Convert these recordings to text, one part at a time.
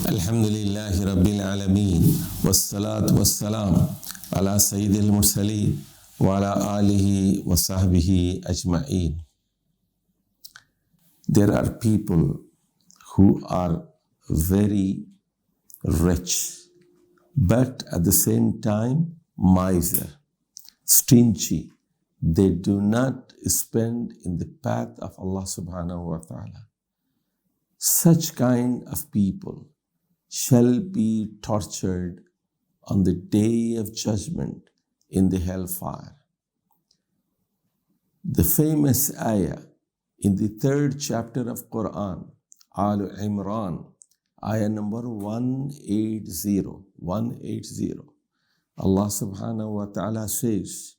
الحمد لله رب العالمين والصلاة والسلام على سيد المرسلين وعلى آله وصحبه أجمعين. There are people who are very rich, but at the same time miser, stingy. They do not spend in the path of Allah subhanahu wa ta'ala. Such kind of people shall be tortured on the day of judgment in the hellfire. The famous ayah in the 3rd chapter of Quran, Al Imran, ayah number 180. Allah subhanahu wa ta'ala says,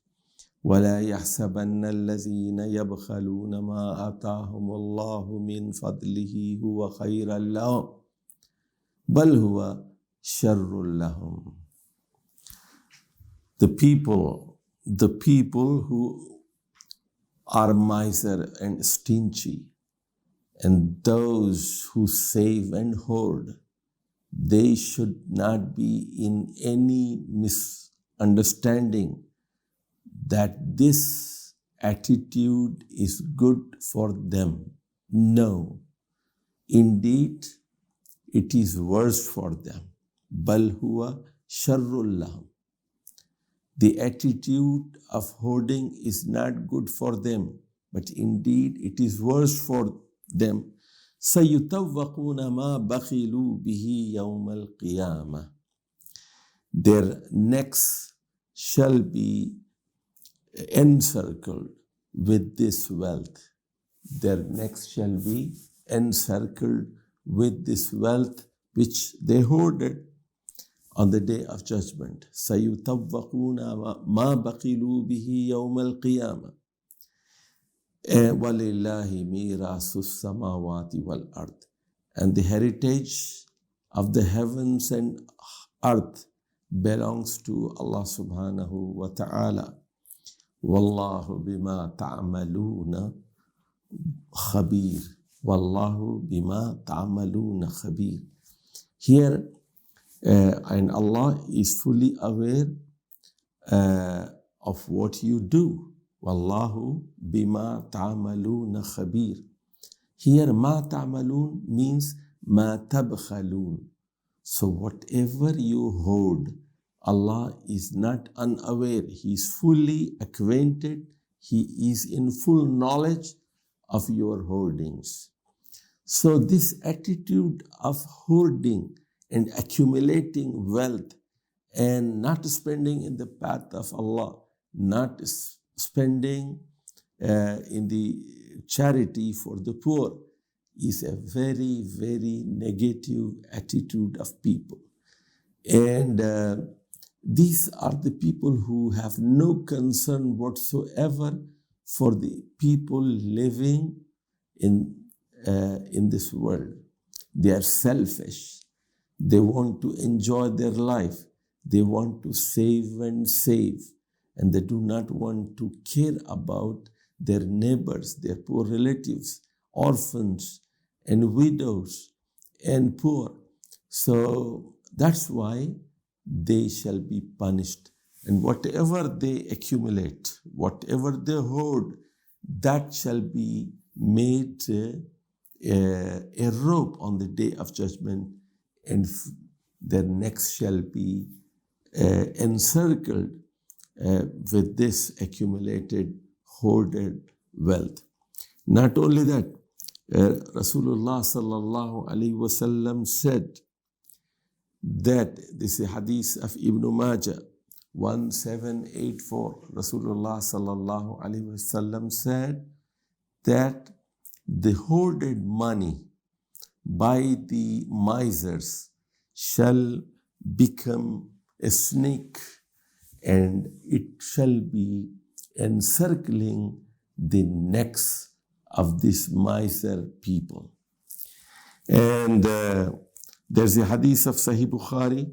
وَلَا يَحْسَبَنَّ الَّذِينَ يَبْخَلُونَ مَا آتَاهُمُ اللَّهُ مِنْ فَضْلِهِ هُوَ خَيْرًا لَهُمْ بَلْ هُوَ شَرٌّ لَهُمْ. The people who are miser and stingy, and those who save and hoard, they should not be in any misunderstanding that this attitude is good for them. No, indeed, it is worse for them. بَلْ هُوَ شَرٌّ لَهُمْ. The attitude of hoarding is not good for them, but indeed it is worse for them. سَيُطَوَّقُونَ مَا بَخِلُوا بِهِ يَوْمَ الْقِيَامَةِ. Their necks shall be encircled with this wealth. Their necks shall be encircled with this wealth which they hoarded on the day of judgment. سَيُطَوَّقُونَ مَا بَخِلُوا بِهِ يَوْمَ الْقِيَامَةِ وَلِلَّهِ مِيرَاثُ السَّمَاوَاتِ وَالْأَرْضِ. And the heritage of the heavens and earth belongs to Allah subhanahu wa ta'ala. Wallahu bima ta'amaluna khabir. Wallahu bima ta'amaluna khabir. Here, and Allah is fully aware of what you do. Wallahu bima ta'amaluna khabir. Here, ma ta'amalun means ma tabkhalun. So whatever you hoard, Allah is not unaware. He is fully acquainted. He is in full knowledge of your hoardings. So this attitude of hoarding and accumulating wealth and not spending in the path of Allah, not spending in the charity for the poor, is a very, very negative attitude of people. And these are the people who have no concern whatsoever for the people living in this world. They are selfish. They want to enjoy their life. They want to save, and they do not want to care about their neighbors, their poor relatives, orphans, and widows, and poor. So that's why they shall be punished. And whatever they accumulate, whatever they hoard, that shall be made a rope on the day of judgment, and their necks shall be encircled with this accumulated, hoarded wealth. Not only that, Rasulullah sallallahu alaihi wasallam said that, this is a hadith of Ibn Majah 1784. Rasulullah sallallahu alaihi wasallam said that the hoarded money by the misers shall become a snake, and it shall be encircling the necks of these miser people. And there's a hadith of Sahih Bukhari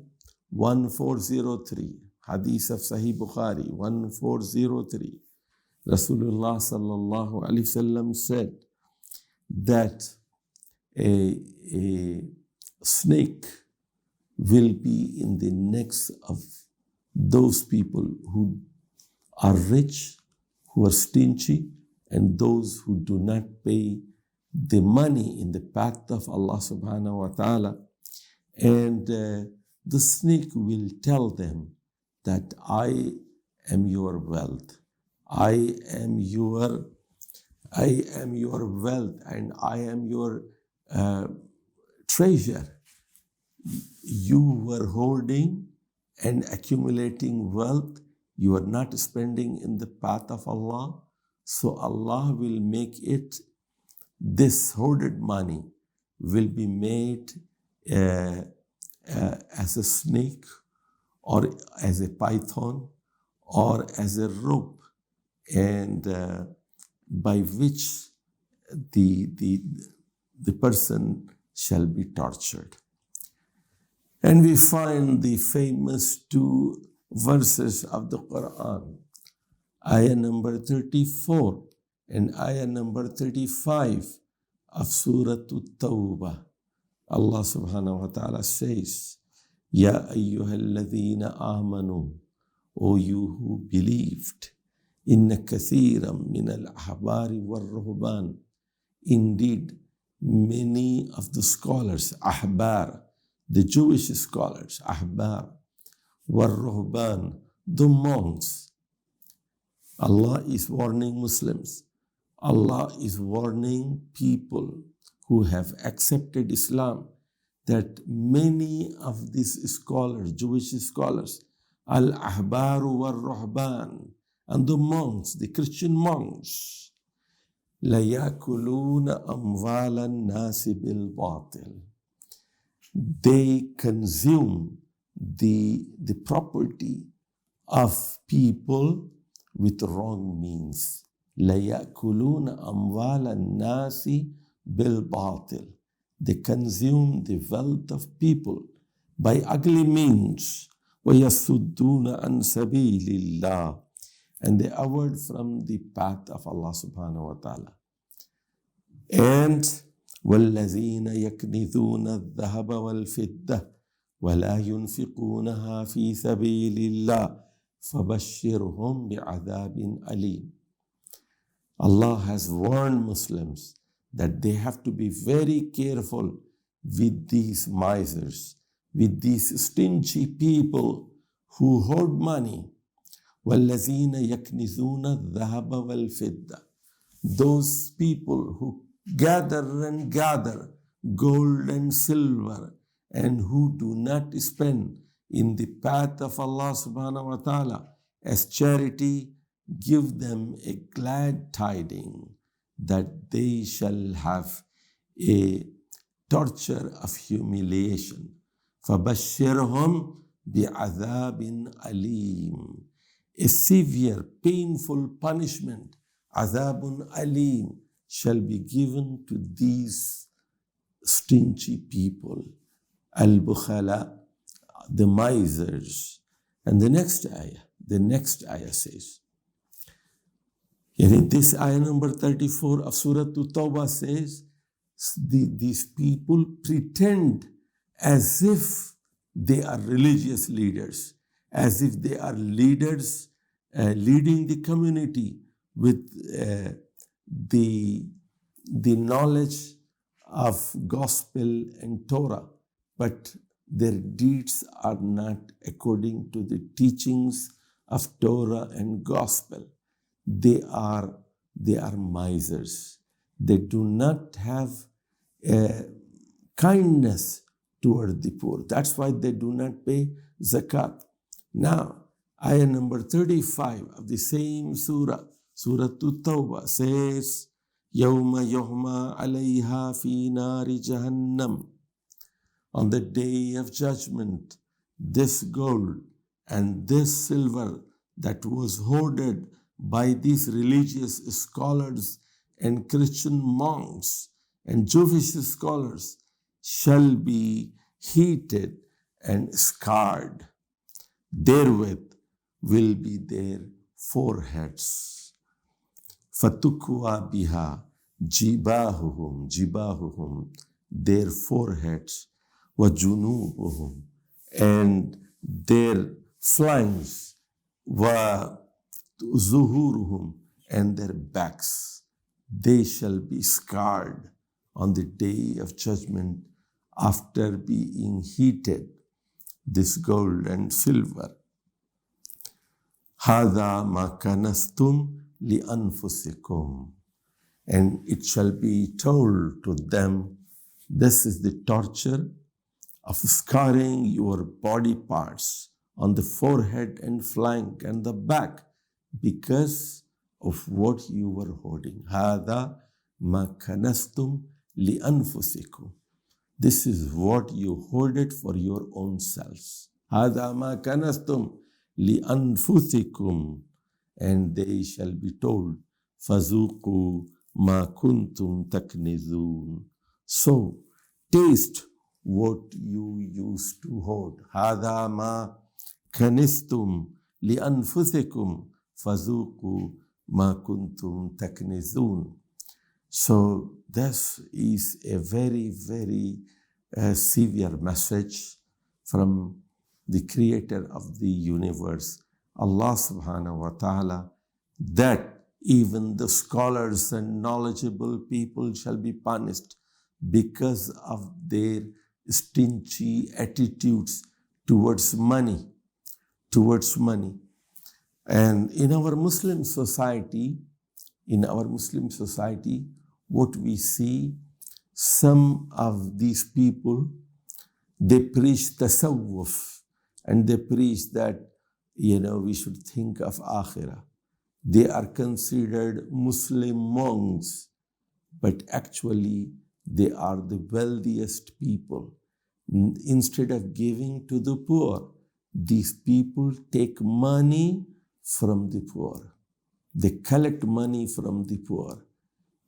1403. Hadith of Sahih Bukhari 1403. Rasulullah sallallahu alaihi wasallam said that a snake will be in the necks of those people who are rich, who are stingy, and those who do not pay the money in the path of Allah subhanahu wa ta'ala. And the snake will tell them that I am your wealth. I am your wealth, and I am your treasure. You were hoarding and accumulating wealth. You are not spending in the path of Allah. So Allah will make it, this hoarded money will be made as a snake or as a python or as a rope, and by which the person shall be tortured. And we find the famous two verses of the Quran, ayah number 34 and ayah number 35 of Surah At-Tawbah. Allah subhanahu wa ta'ala says, Ya ayyuhalladhina amanu, O you who believed, inna kathiram min al-ahbari wal-ruhban. Indeed, many of the scholars, ahbar, the Jewish scholars, ahbar, wal-ruhban, the monks. Allah is warning Muslims. Allah is warning people who have accepted Islam that many of these scholars, Jewish scholars, al-ahbaru wal-ruhban, and the monks, the Christian monks, لَيَأْكُلُونَ أَمْوَالَ النَّاسِ بِالْبَاطِلِ. They consume the property of people with wrong means. لَيَأْكُلُونَ أَمْوَالَ النَّاسِ بِالْبَاطِلِ. They consume the wealth of people by ugly means. وَيَصُدُّونَ عَنْ سَبِيلِ اللَّهِ. And they avoid from the path of Allah subhanahu wa ta'ala. And وَالَّذِينَ يَكْنِزُونَ الذَّهَبَ وَالْفِضَّةَ وَلَا يُنْفِقُونَهَا فِي سَبِيلِ اللَّهِ فَبَشِّرْهُمْ بِعَذَابٍ أَلِيمٍ. Allah has warned Muslims that they have to be very careful with these misers, with these stingy people who hoard money. وَالَّذِينَ يَكْنِزُونَ الذَّهَبَ وَالْفِضَّةَ. Those people who gather gold and silver and who do not spend in the path of Allah subhanahu wa ta'ala as charity, give them a glad tiding that they shall have a torture of humiliation. فَبَشِّرْهُمْ بِعَذَابٍ أَلِيمٍ. A severe, painful punishment, azabun alim, shall be given to these stingy people, al-bukhala, the misers. And the next ayah says, this ayah number 34 of Surah At-Tawbah says, these people pretend as if they are religious leaders, as if they are leaders leading the community with the knowledge of gospel and Torah, but their deeds are not according to the teachings of Torah and gospel. They are misers. They do not have kindness toward the poor. That's why they do not pay zakat. Now, ayah number 35 of the same surah, Surah At-Tawbah, says, يَوْمَ يُحْمَى عَلَيْهَا فِي نَارِ جَهَنَّمَ. On the day of judgment, this gold and this silver that was hoarded by these religious scholars and Christian monks and Jewish scholars shall be heated and scarred. Therewith will be their foreheads. فَتُكْوَى بِهَا جِبَاهُهُمْ. Their foreheads. وَجُنُوبُهُمْ. and their flanks were zuhuruhum, and their backs. They shall be scarred on the day of judgment after being heated, this gold and silver. هَذَا مَا كَنَزْتُمْ لِأَنفُسِكُمْ. And it shall be told to them, this is the torture of scarring your body parts on the forehead and flank and the back because of what you were hoarding. هَذَا مَا كَنَزْتُمْ لِأَنفُسِكُمْ. This is what you hoarded for your own selves. هَذَا مَا كَنَزْتُمْ لِأَنفُسِكُمْ. And they shall be told, فَذُوقُوا مَا كُنْتُمْ تَكْنِزُونَ. So, taste what you used to hoard. هَذَا مَا كَنِزْتُمْ لِأَنفُسِكُمْ فَذُوقُوا مَا كُنْتُمْ تَكْنِزُونَ. So this is a very, very severe message from the creator of the universe, Allah subhanahu wa ta'ala, that even the scholars and knowledgeable people shall be punished because of their stingy attitudes towards money. And in our Muslim society, what we see, some of these people, they preach tasawwuf, and they preach that, we should think of akhirah. They are considered Muslim monks, but actually they are the wealthiest people. Instead of giving to the poor, these people take money from the poor. They collect money from the poor.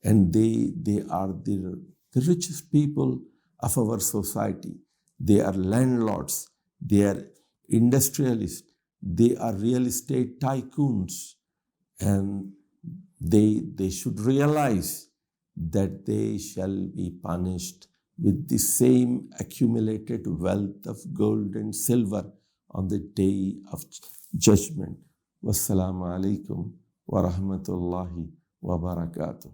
And they are the richest people of our society. They are landlords. They are industrialists. They are real estate tycoons. And they should realize that they shall be punished with the same accumulated wealth of gold and silver on the day of judgment. Wassalamu alaikum wa rahmatullahi wa barakatuh.